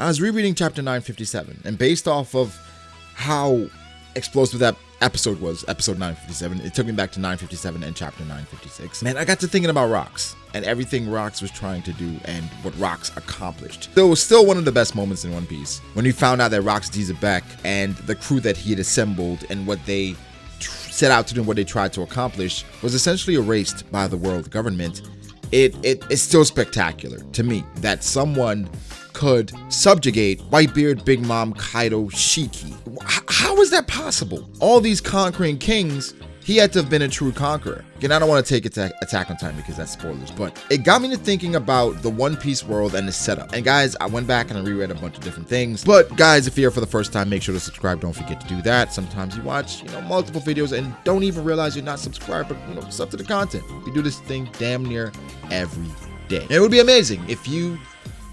I was rereading chapter 957, and based off of how explosive that episode was, episode 957, it took me back to 957 and chapter 956. Man, I got to thinking about Rox and everything Rox was trying to do and what Rox accomplished. It was still one of the best moments in One Piece when we found out that Rox Dizabek and the crew that he had assembled and what they set out to do and what they tried to accomplish was essentially erased by the world government. It's still spectacular to me that someone could subjugate Whitebeard, Big Mom, Kaido, Shiki. How is that possible? All these conquering kings, he had to have been a true conqueror. Again, I don't want to take Attack on Titan because that's spoilers, but it got me to thinking about the One Piece world and the setup. And guys, I went back and I reread a bunch of different things. But guys, if you're here for the first time, make sure to subscribe. Don't forget to do that. Sometimes you watch, multiple videos and don't even realize you're not subscribed, but sub to the content. We do this thing damn near every day. And it would be amazing if you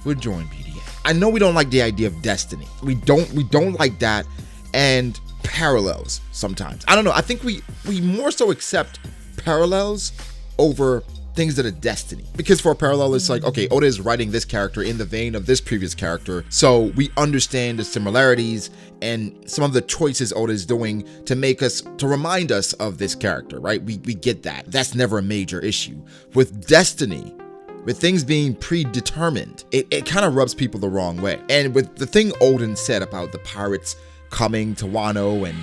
would join B.D.A. I know we don't like the idea of destiny. We don't like that and parallels sometimes. I don't know. I think we more so accept parallels over things that are destiny. Because for a parallel, it's like, okay, Oda is writing this character in the vein of this previous character. So we understand the similarities and some of the choices Oda is doing to remind us of this character, right? We get that. That's never a major issue. With destiny, with things being predetermined, it kind of rubs people the wrong way. And with the thing Odin said about the pirates coming to Wano and,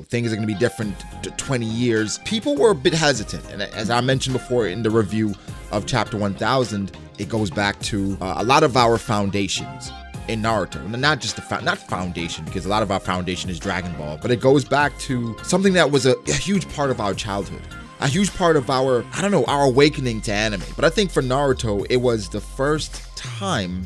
things are going to be different to 20 years, people were a bit hesitant. And as I mentioned before in the review of chapter 1000, it goes back to a lot of our foundations in Naruto. Not just not foundation, because a lot of our foundation is Dragon Ball, but it goes back to something that was a huge part of our childhood. A huge part of our awakening to anime. But I think for Naruto, it was the first time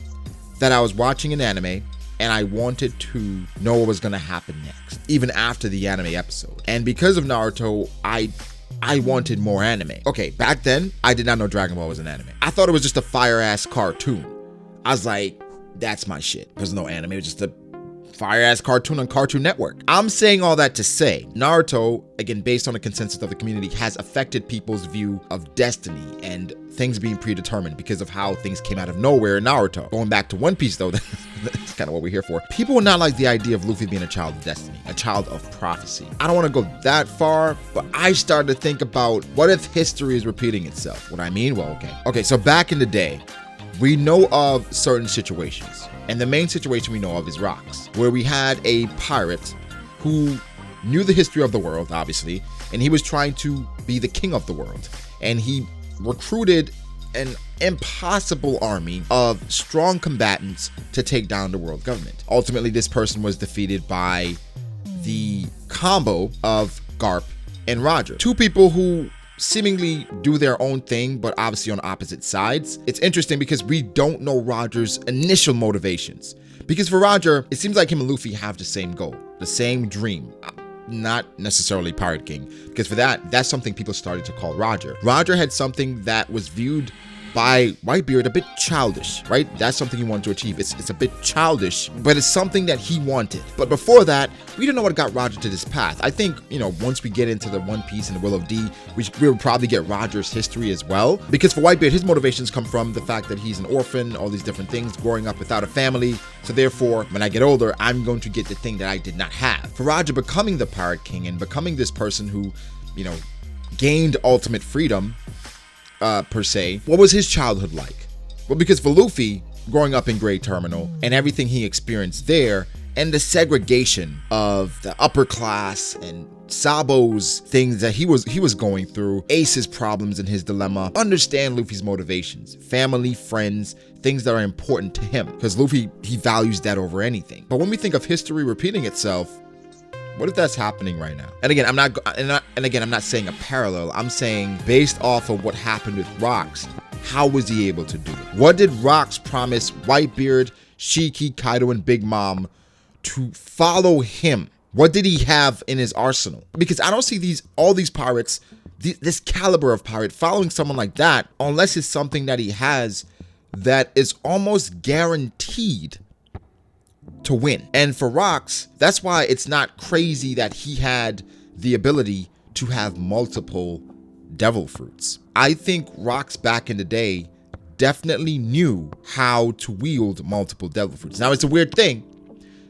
that I was watching an anime and I wanted to know what was going to happen next, even after the anime episode. And because of Naruto, I wanted more anime. Okay, back then, I did not know Dragon Ball was an anime. I thought it was just a fire-ass cartoon. I was like, that's my shit. There's no anime, it was just a fire-ass cartoon on Cartoon Network. I'm saying all that to say, Naruto, again, based on the consensus of the community, has affected people's view of destiny and things being predetermined because of how things came out of nowhere in Naruto. Going back to One Piece, though, that's kind of what we're here for. People would not like the idea of Luffy being a child of destiny, a child of prophecy. I don't want to go that far, but I started to think about what if history is repeating itself? What I mean? Well, okay, so back in the day, we know of certain situations. And the main situation we know of is Rox, where we had a pirate who knew the history of the world, obviously, and he was trying to be the king of the world. And he recruited an impossible army of strong combatants to take down the world government. Ultimately, this person was defeated by the combo of Garp and Roger. Two people who seemingly do their own thing, but obviously on opposite sides. It's interesting because we don't know Roger's initial motivations. Because for Roger, it seems like him and Luffy have the same goal, the same dream. Not necessarily Pirate King, because for that's something people started to call Roger. Roger had something that was viewed by Whitebeard a bit childish, right? That's something he wanted to achieve. It's a bit childish, but it's something that he wanted. But before that, we don't know what got Roger to this path. I think, once we get into the One Piece and the Will of D, we will probably get Roger's history as well. Because for Whitebeard, his motivations come from the fact that he's an orphan, all these different things, growing up without a family. So therefore, when I get older, I'm going to get the thing that I did not have. For Roger becoming the Pirate King and becoming this person who, gained ultimate freedom, per se, what was his childhood like? Well, because for Luffy, growing up in Great Terminal and everything he experienced there, and the segregation of the upper class and Sabo's things that he was going through, Ace's problems and his dilemma, understand Luffy's motivations, family, friends, things that are important to him, because Luffy, he values that over anything. But when we think of history repeating itself, what if that's happening right now? And again, I'm not saying a parallel. I'm saying based off of what happened with Rox, how was he able to do it? What did Rox promise Whitebeard, Shiki, Kaido, and Big Mom to follow him? What did he have in his arsenal? Because I don't see all these pirates, this caliber of pirate following someone like that, unless it's something that he has that is almost guaranteed to win. And for Rox, that's why it's not crazy that he had the ability to have multiple devil fruits. I think Rox back in the day definitely knew how to wield multiple devil fruits. Now, it's a weird thing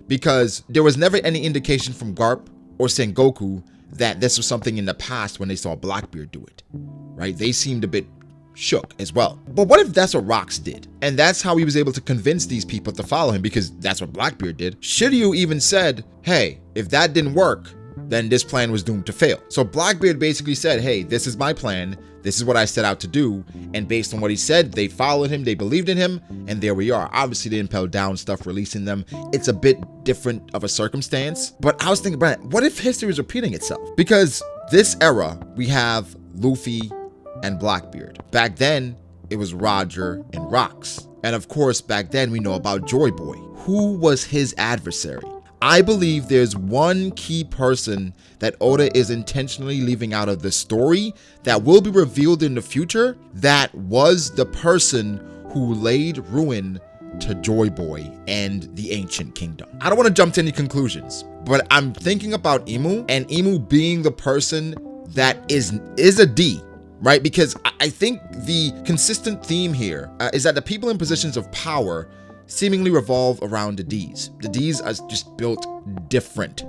because there was never any indication from Garp or Sengoku that this was something in the past when they saw Blackbeard do it, right? They seemed a bit shook as well. But what if that's what Rox did? And that's how he was able to convince these people to follow him, because that's what Blackbeard did. Shiryu even said, hey, if that didn't work, then this plan was doomed to fail. So Blackbeard basically said, hey, this is my plan. This is what I set out to do. And based on what he said, they followed him, they believed in him, and there we are. Obviously, they impelled down stuff, releasing them. It's a bit different of a circumstance. But I was thinking, Brian, what if history is repeating itself? Because this era, we have Luffy and Blackbeard. Back then, it was Roger and Rox. And of course, back then, we know about Joy Boy. Who was his adversary? I believe there's one key person that Oda is intentionally leaving out of the story that will be revealed in the future that was the person who laid ruin to Joy Boy and the Ancient Kingdom. I don't want to jump to any conclusions, but I'm thinking about Imu, and Imu being the person that is a D, right? Because I think the consistent theme here is that the people in positions of power seemingly revolve around the Ds. The Ds are just built different.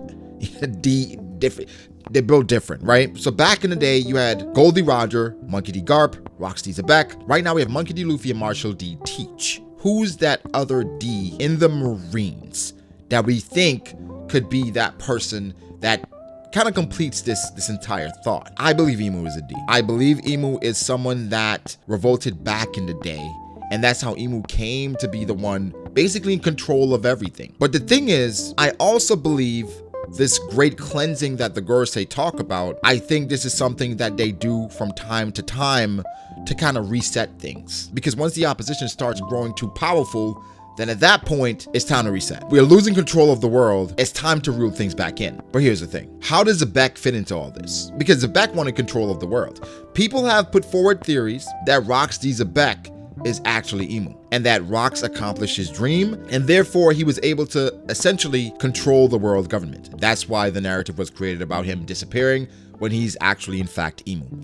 They're built different, right? So back in the day, you had Goldie Roger, Monkey D. Garp, Rox D. Zebek. Right now, we have Monkey D. Luffy and Marshall D. Teach. Who's that other D in the Marines that we think could be that person that kind of completes this entire thought? I believe Imu is a D. I believe Imu is someone that revolted back in the day, and that's how Imu came to be the one basically in control of everything. But the thing is, I also believe this great cleansing that the Gorosei talk about, I think this is something that they do from time to time to kind of reset things. Because once the opposition starts growing too powerful, then at that point, it's time to reset. We are losing control of the world. It's time to reel things back in. But here's the thing. How does Zebek fit into all this? Because Zebek wanted control of the world. People have put forward theories that Rox D. Zebek is actually Imu, and that Rox accomplished his dream, and therefore he was able to essentially control the world government. That's why the narrative was created about him disappearing when he's actually in fact Imu.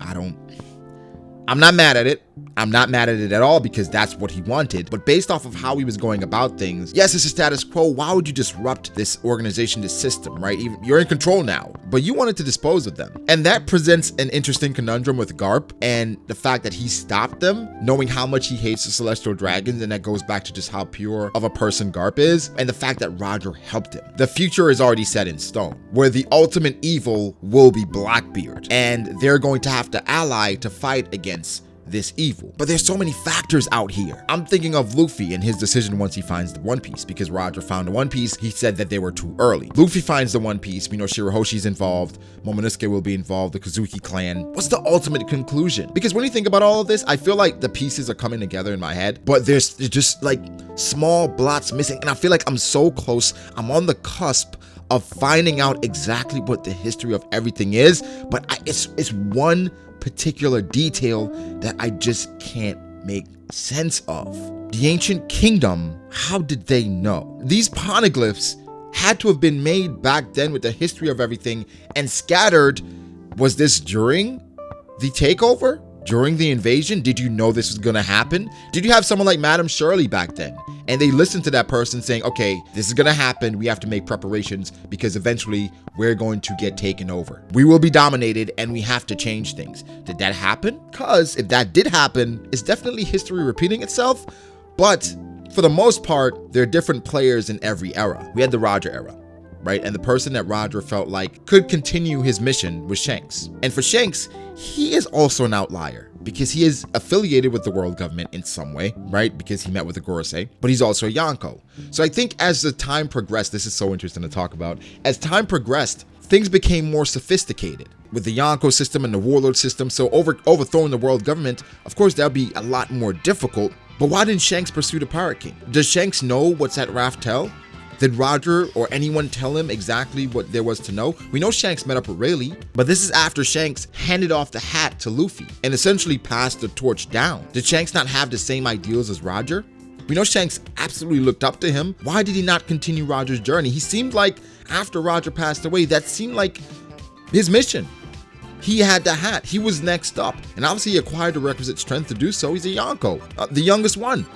I'm not mad at it. I'm not mad at it at all, because that's what he wanted. But based off of how he was going about things, yes, it's a status quo. Why would you disrupt this organization, this system, right? You're in control now, but you wanted to dispose of them. And that presents an interesting conundrum with Garp and the fact that he stopped them, knowing how much he hates the Celestial Dragons. And that goes back to just how pure of a person Garp is, and the fact that Roger helped him. The future is already set in stone, where the ultimate evil will be Blackbeard, and they're going to have to ally to fight against this evil. But there's so many factors out here. I'm thinking of Luffy and his decision once he finds the One Piece, because Roger found the One Piece. He said that they were too early. Luffy finds the One Piece. We know Shirahoshi's involved. Momonosuke will be involved. The Kazuki clan. What's the ultimate conclusion? Because when you think about all of this, I feel like the pieces are coming together in my head, but there's just like small blots missing. And I feel like I'm so close. I'm on the cusp of finding out exactly what the history of everything is, but it's one particular detail that I just can't make sense of. The Ancient Kingdom, how did they know? These poneglyphs had to have been made back then with the history of everything and scattered. Was this during the takeover? During the invasion? Did you know this was gonna happen? Did you have someone like Madame Shirley back then, and they listened to that person saying, okay, this is gonna happen, we have to make preparations because eventually we're going to get taken over. We will be dominated and we have to change things. Did that happen? Because if that did happen, it's definitely history repeating itself, but for the most part, there are different players in every era. We had the Roger era, right? And the person that Roger felt like could continue his mission was Shanks. And for Shanks, he is also an outlier because he is affiliated with the world government in some way, right? Because he met with the Gorosei, but he's also a Yonko. So I think as the time progressed, this is so interesting to talk about. As time progressed, things became more sophisticated with the Yonko system and the warlord system. So overthrowing the world government, of course, that would be a lot more difficult. But why didn't Shanks pursue the Pirate King? Does Shanks know what's at Raftel? Did Roger or anyone tell him exactly what there was to know? We know Shanks met up with Rayleigh, but this is after Shanks handed off the hat to Luffy and essentially passed the torch down. Did Shanks not have the same ideals as Roger? We know Shanks absolutely looked up to him. Why did he not continue Roger's journey? He seemed like after Roger passed away, that seemed like his mission. He had the hat. He was next up. And obviously he acquired the requisite strength to do so. He's a Yonko, the youngest one,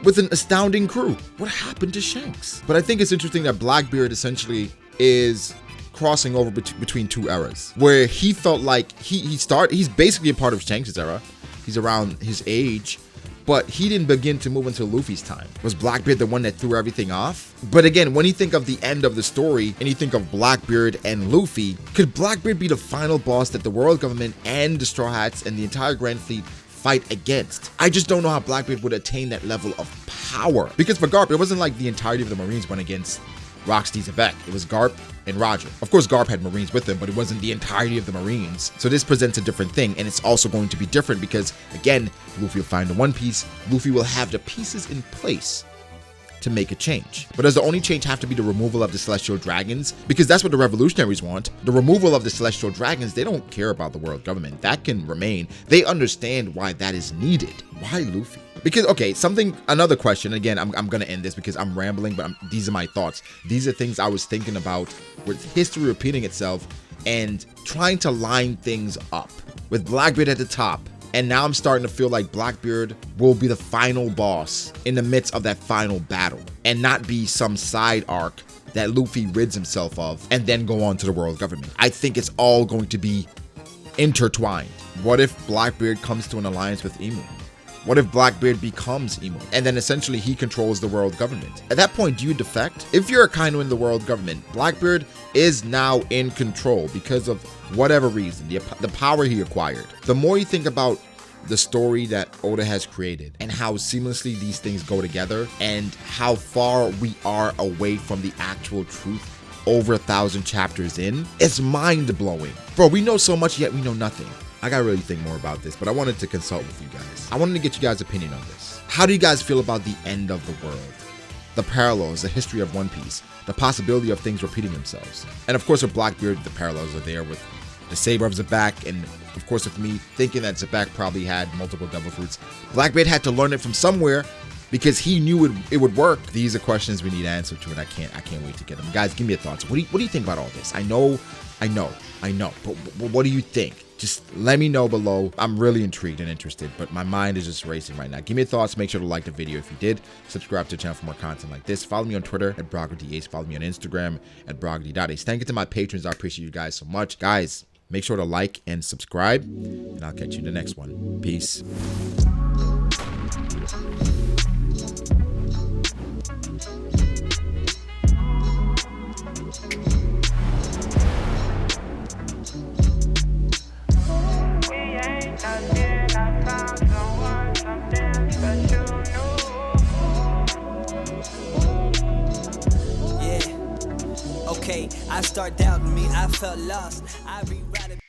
with an astounding crew. What happened to Shanks? But I think it's interesting that Blackbeard essentially is crossing over between two eras, where he felt like he's basically a part of Shanks' era. He's around his age, but he didn't begin to move until Luffy's time. Was Blackbeard the one that threw everything off? But again, when you think of the end of the story and you think of Blackbeard and Luffy, could Blackbeard be the final boss that the world government and the Straw Hats and the entire Grand Fleet fight against? I just don't know how Blackbeard would attain that level of power. Because for Garp, it wasn't like the entirety of the Marines went against Rocksteady Zebek. It was Garp and Roger. Of course, Garp had Marines with him, but it wasn't the entirety of the Marines. So this presents a different thing, and it's also going to be different because, again, Luffy will find the One Piece. Luffy will have the pieces in place to make a change. But does the only change have to be the removal of the Celestial Dragons? Because that's what the revolutionaries want. The removal of the Celestial Dragons, they don't care about the world government. That can remain. They understand why that is needed. Why Luffy? Because, okay, another question, again, I'm gonna end this because I'm rambling, but these are my thoughts. These are things I was thinking about with history repeating itself and trying to line things up with Blackbeard at the top. And now I'm starting to feel like Blackbeard will be the final boss in the midst of that final battle and not be some side arc that Luffy rids himself of and then go on to the world government. I think it's all going to be intertwined. What if Blackbeard comes to an alliance with Emu? What if Blackbeard becomes Emu? And then essentially he controls the world government. At that point, do you defect? If you're a Akainu in the world government, Blackbeard is now in control because of whatever reason, the power he acquired. The more you think about the story that Oda has created and how seamlessly these things go together and how far we are away from the actual truth over 1,000 chapters in, it's mind-blowing. Bro, we know so much, yet we know nothing. I gotta really think more about this, but I wanted to consult with you guys. I wanted to get you guys' opinion on this. How do you guys feel about the end of the world? The parallels, the history of One Piece, the possibility of things repeating themselves. And of course with Blackbeard, the parallels are there with the Saber of Zebek, and of course with me thinking that Zebek probably had multiple devil fruits. Blackbeard had to learn it from somewhere because he knew it would work. These are questions we need answers to, and I can't wait to get them. Guys, give me your thoughts. What do you think about all this? I know, but what do you think? Just let me know below. I'm really intrigued and interested, but my mind is just racing right now. Give me your thoughts. Make sure to like the video if you did. Subscribe to the channel for more content like this. Follow me on Twitter at B.DA. Follow me on Instagram at B.DA. Thank you to my patrons. I appreciate you guys so much. Guys, make sure to like and subscribe, and I'll catch you in the next one. Peace. I start doubting me, I felt lost. I rewrite it.